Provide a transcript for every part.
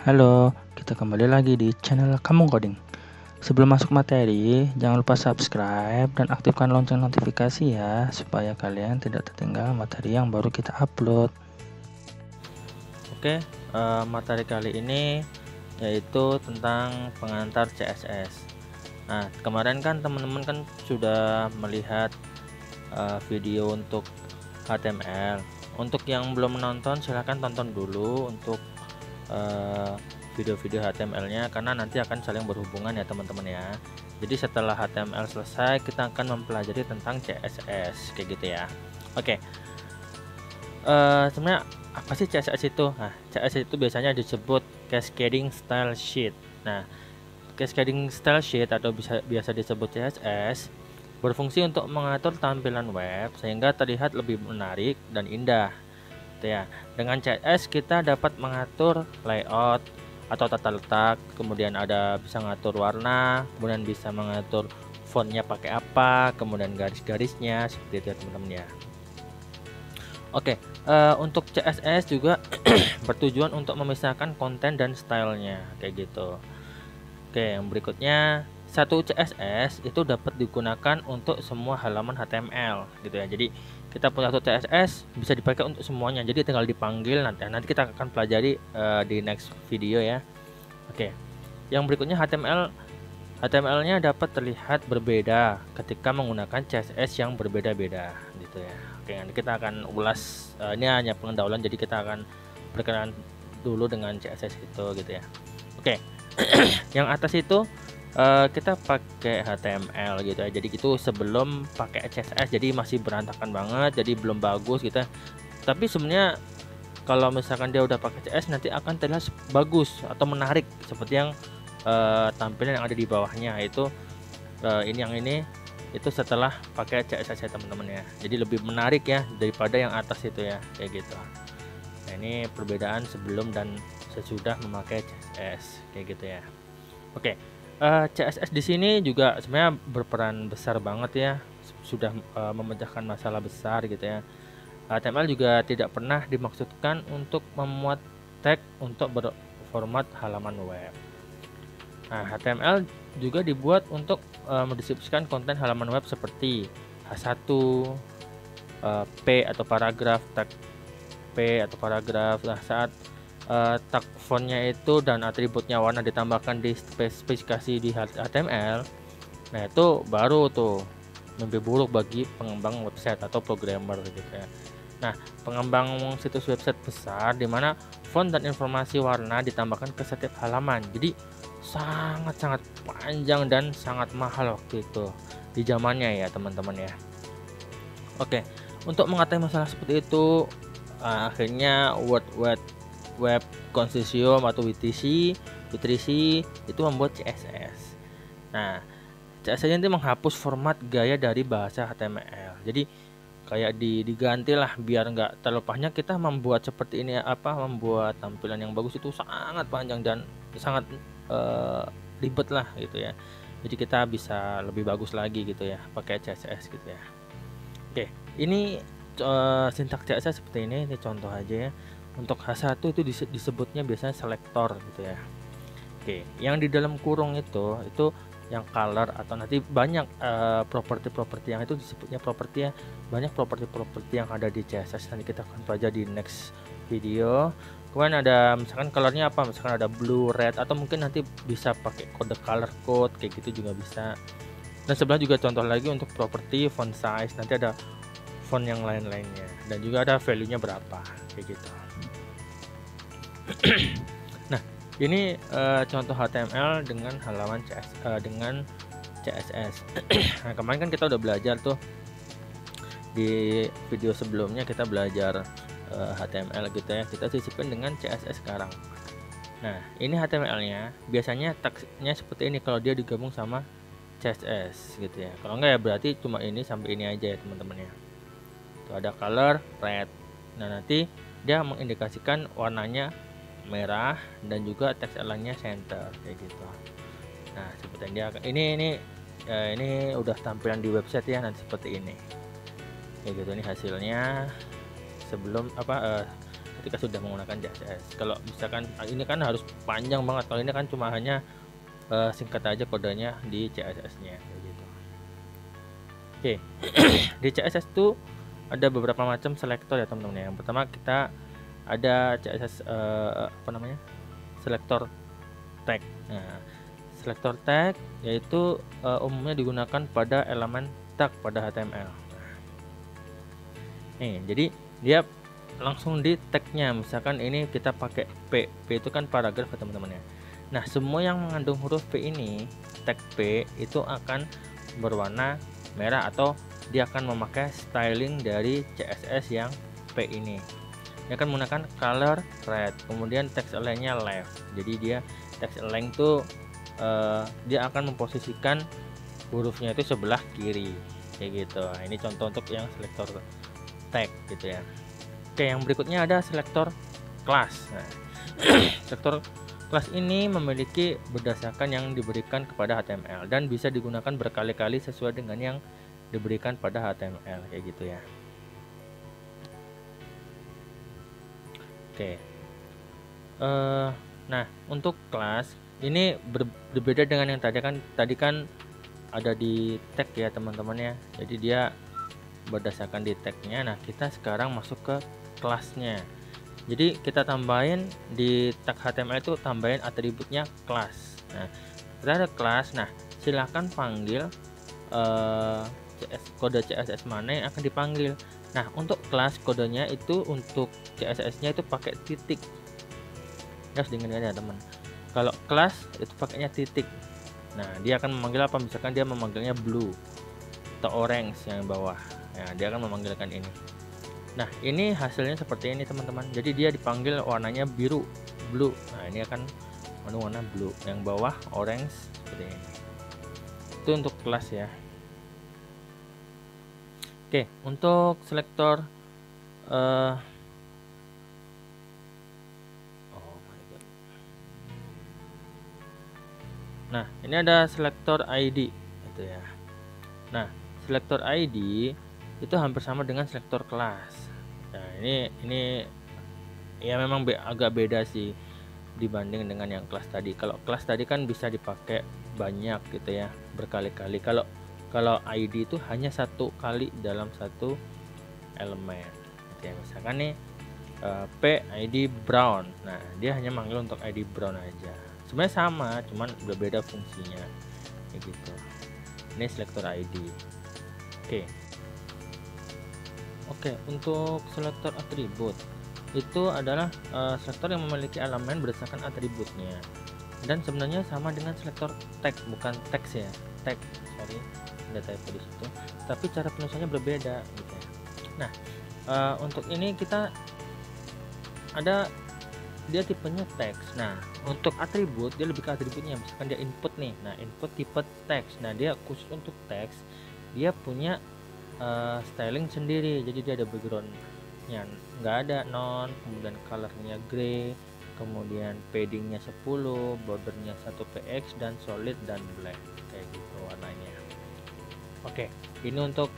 Halo, kita kembali lagi di channel Kamu Coding. Sebelum masuk materi, jangan lupa subscribe dan aktifkan lonceng notifikasi ya, supaya kalian tidak tertinggal materi yang baru kita upload. Oke, materi kali ini yaitu tentang pengantar CSS. Nah, kemarin kan teman-teman kan sudah melihat video untuk HTML. Untuk yang belum menonton, silahkan tonton dulu untuk video-video HTML-nya, karena nanti akan saling berhubungan ya teman-teman ya. Jadi setelah HTML selesai, kita akan mempelajari tentang CSS kayak gitu ya. Oke, sebenarnya apa sih CSS itu? Nah, CSS itu biasanya disebut Cascading Style Sheet. Nah, Cascading Style Sheet atau biasa disebut CSS berfungsi untuk mengatur tampilan web sehingga terlihat lebih menarik dan indah. Ya, dengan CSS kita dapat mengatur layout atau tata letak, kemudian bisa mengatur warna, kemudian bisa mengatur fontnya pakai apa, kemudian garis-garisnya seperti itu ya teman-teman ya. Oke, untuk CSS juga bertujuan untuk memisahkan konten dan stylenya kayak gitu. Oke, yang berikutnya, satu CSS itu dapat digunakan untuk semua halaman HTML gitu ya. Jadi kita punya satu CSS bisa dipakai untuk semuanya, jadi tinggal dipanggil. Nanti kita akan pelajari di next video ya. Oke, yang berikutnya HTML-nya dapat terlihat berbeda ketika menggunakan CSS yang berbeda-beda gitu ya. Oke, nanti kita akan ulas, ini hanya pendahuluan, jadi kita akan berkenalan dulu dengan CSS itu gitu ya. Oke, yang atas itu kita pakai HTML gitu ya. Jadi itu sebelum pakai CSS, jadi masih berantakan banget, jadi belum bagus gitu ya. Tapi sebenarnya kalau misalkan dia udah pakai CSS, nanti akan terlihat bagus atau menarik seperti yang tampilan yang ada di bawahnya. Itu ini itu setelah pakai CSS ya teman-teman ya. Jadi lebih menarik ya daripada yang atas itu ya, kayak gitu. Nah, ini perbedaan sebelum dan sesudah memakai CSS kayak gitu ya. Oke, CSS di sini juga sebenarnya berperan besar banget ya, sudah memecahkan masalah besar gitu ya. HTML juga tidak pernah dimaksudkan untuk memuat tag untuk berformat halaman web. Nah, HTML juga dibuat untuk mendeskripsikan konten halaman web seperti H1, P atau paragraf, tag P atau paragraf. Nah, saat tag fontnya itu dan atributnya warna ditambahkan di spesifikasi di HTML, nah itu baru tuh mimpi buruk bagi pengembang website atau programmer gitu ya. Nah, pengembang situs website besar di mana font dan informasi warna ditambahkan ke setiap halaman, jadi sangat-sangat panjang dan sangat mahal waktu itu di zamannya ya teman-teman ya. Oke, untuk mengatasi masalah seperti itu, akhirnya Web Consortium atau WTC itu membuat CSS. Nah, CSS ini menghapus format gaya dari bahasa HTML. Jadi kayak diganti lah biar nggak terlalu banyak. Kita membuat seperti ini membuat tampilan yang bagus itu sangat panjang dan sangat ribet lah gitu ya. Jadi kita bisa lebih bagus lagi gitu ya pakai CSS gitu ya. Oke, ini sintak CSS seperti ini contoh aja ya. Untuk H1 itu disebutnya biasanya selektor gitu ya. Oke, yang di dalam kurung itu yang color atau nanti banyak properti-properti yang itu disebutnya properti ya. Banyak properti-properti yang ada di CSS, nanti kita akan pelajari di next video. Kemudian ada misalkan colornya apa, misalkan ada blue, red, atau mungkin nanti bisa pakai kode color code kayak gitu juga bisa. Dan sebelah juga contoh lagi untuk properti font size, nanti ada font yang lain-lainnya dan juga ada value-nya berapa kayak gitu. Nah, ini contoh HTML dengan halaman dengan CSS. Nah, kemarin kan kita udah belajar tuh di video sebelumnya, kita belajar HTML gitu ya. Kita sisipin dengan CSS sekarang. Nah, ini HTML-nya biasanya tagnya seperti ini kalau dia digabung sama CSS gitu ya. Kalau enggak ya berarti cuma ini sampai ini aja ya teman-teman ya. Tuh ada color red. Nah, nanti dia mengindikasikan warnanya merah dan juga teks align-nya center kayak gitu. Nah, seperti dia ini udah tampilan di website ya, nanti seperti ini kayak gitu. Ini hasilnya sebelum ketika sudah menggunakan CSS. Kalau misalkan ini kan harus panjang banget, kalau ini kan cuma hanya singkat aja kodenya di CSS-nya gitu. Oke. Di CSS tuh ada beberapa macam selektor ya teman-teman ya. Yang pertama kita ada CSS selektor tag. Nah, selektor tag yaitu umumnya digunakan pada elemen tag pada HTML. Nih, jadi dia langsung di tagnya. Misalkan ini kita pakai P itu kan paragraf ya teman-teman ya. Nah, semua yang mengandung huruf P ini, tag P itu akan berwarna merah atau dia akan memakai styling dari CSS yang P ini. Dia akan menggunakan color red, kemudian text align-nya left. Jadi dia text align tuh dia akan memposisikan hurufnya itu sebelah kiri kayak gitu. Nah, ini contoh untuk yang selektor tag gitu ya. Oke, yang berikutnya ada selektor class. Nah, selektor class ini memiliki berdasarkan yang diberikan kepada HTML dan bisa digunakan berkali-kali sesuai dengan yang diberikan pada HTML kayak gitu ya. Oke. Nah, untuk kelas ini berbeda dengan yang tadi kan ada di tag ya teman-teman ya. Jadi dia berdasarkan di tagnya. Nah, kita sekarang masuk ke kelasnya. Jadi kita tambahin di tag HTML itu tambahin atributnya kelas. Nah, kita ada kelas. Nah, silahkan panggil kode CSS mana yang akan dipanggil. Nah, untuk kelas kodenya itu untuk CSS-nya itu pakai titik. Harus diingat ya teman. Kalau kelas itu pakainya titik. Nah, dia akan memanggil apa? Misalkan dia memanggilnya blue atau orange yang bawah. Nah, dia akan memanggilkan ini. Nah, ini hasilnya seperti ini teman-teman. Jadi dia dipanggil warnanya biru, blue. Nah, ini akan warna blue. Yang bawah orange seperti ini. Itu untuk kelas ya. Oke, untuk selektor nah, ini ada selektor ID gitu ya. Nah, selektor ID itu hampir sama dengan selektor kelas. Nah, ini ya memang agak beda sih dibanding dengan yang kelas tadi. Kalau kelas tadi kan bisa dipakai banyak gitu ya, berkali-kali. Kalau ID itu hanya satu kali dalam satu elemen gitu ya. Misalkan nih P ID brown. Nah, dia hanya manggil untuk ID brown aja. Sebenarnya sama, cuman berbeda fungsinya kayak gitu. Ini selektor ID. Oke, untuk selektor atribut itu adalah selektor yang memiliki elemen berdasarkan atributnya. Dan sebenarnya sama dengan selektor tag, bukan teks ya. Tag, sorry, ada typo di situ. Tapi cara penulisannya berbeda gitu ya. Nah, untuk ini kita ada dia tipenya teks. Nah, untuk atribut dia lebih ke atributnya. Misalkan dia input nih. Nah, input tipe teks. Nah, dia khusus untuk teks. Dia punya styling sendiri. Jadi dia ada backgroundnya nggak ada non, kemudian colornya gray, kemudian paddingnya 10, bordernya 1 px dan solid dan black kayak gitu warnanya. Oke, ini untuk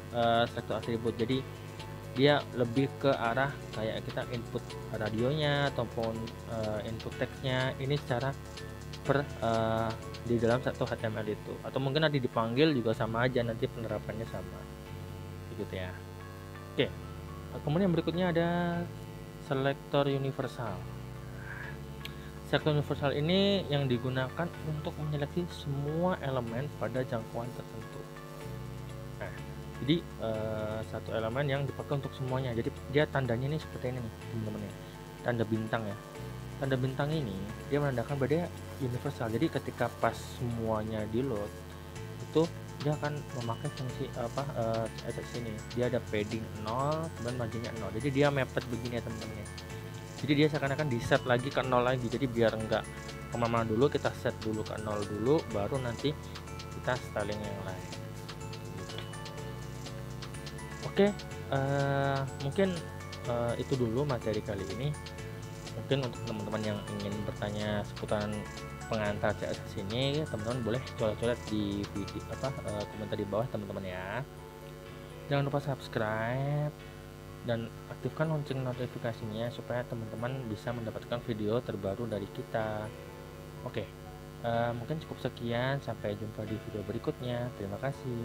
selektor atribut. Jadi dia lebih ke arah kayak kita input radionya ataupun input teksnya ini secara di dalam satu HTML itu, atau mungkin nanti dipanggil juga sama aja, nanti penerapannya sama gitu ya. Oke, kemudian berikutnya ada selektor universal. Selektor universal ini yang digunakan untuk menyeleksi semua elemen pada jangkauan tertentu. Nah, jadi satu elemen yang dipakai untuk semuanya. Jadi dia tandanya ini seperti ini nih teman-teman ya, tanda bintang ya. Tanda bintang ini dia menandakan bahwa dia universal. Jadi ketika pas semuanya di load itu dia akan memakai fungsi CSS ini. Dia ada padding 0 dan marginnya 0. Jadi dia mepet begini ya teman-teman ya. Jadi dia seakan-akan di set lagi ke 0 lagi. Jadi biar enggak kemana-mana dulu, kita set dulu ke 0 dulu, baru nanti kita styling yang lain. Oke, mungkin itu dulu materi kali ini. Mungkin untuk teman-teman yang ingin bertanya seputaran pengantar CSS ini, teman-teman boleh coret-coret di komentar di bawah teman-teman ya. Jangan lupa subscribe dan aktifkan lonceng notifikasinya supaya teman-teman bisa mendapatkan video terbaru dari kita. Oke, mungkin cukup sekian, sampai jumpa di video berikutnya. Terima kasih.